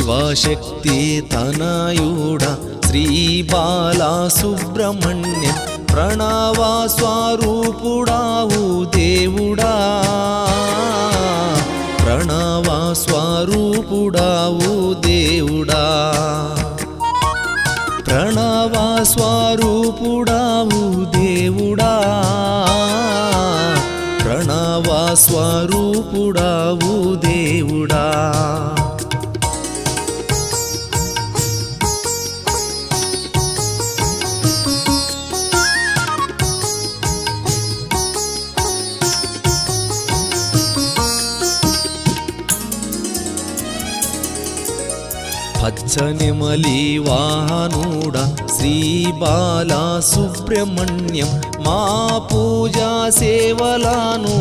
శివశక్తి తనయుడా శ్రీ బాలా సుబ్రహ్మణ్యం ప్రణవ స్వరూపుడావు దేవుడా ప్రణవ స్వరూపుడావు దేవుడా ప్రణవ స్వరూపుడావు దేవుడా ప్రణవ స్వరూపుడావు దేవుడా పచ్చనిమలి వాహనుడా శ్రీ బాలా సుబ్రహ్మణ్యం మా పూజా సేవలను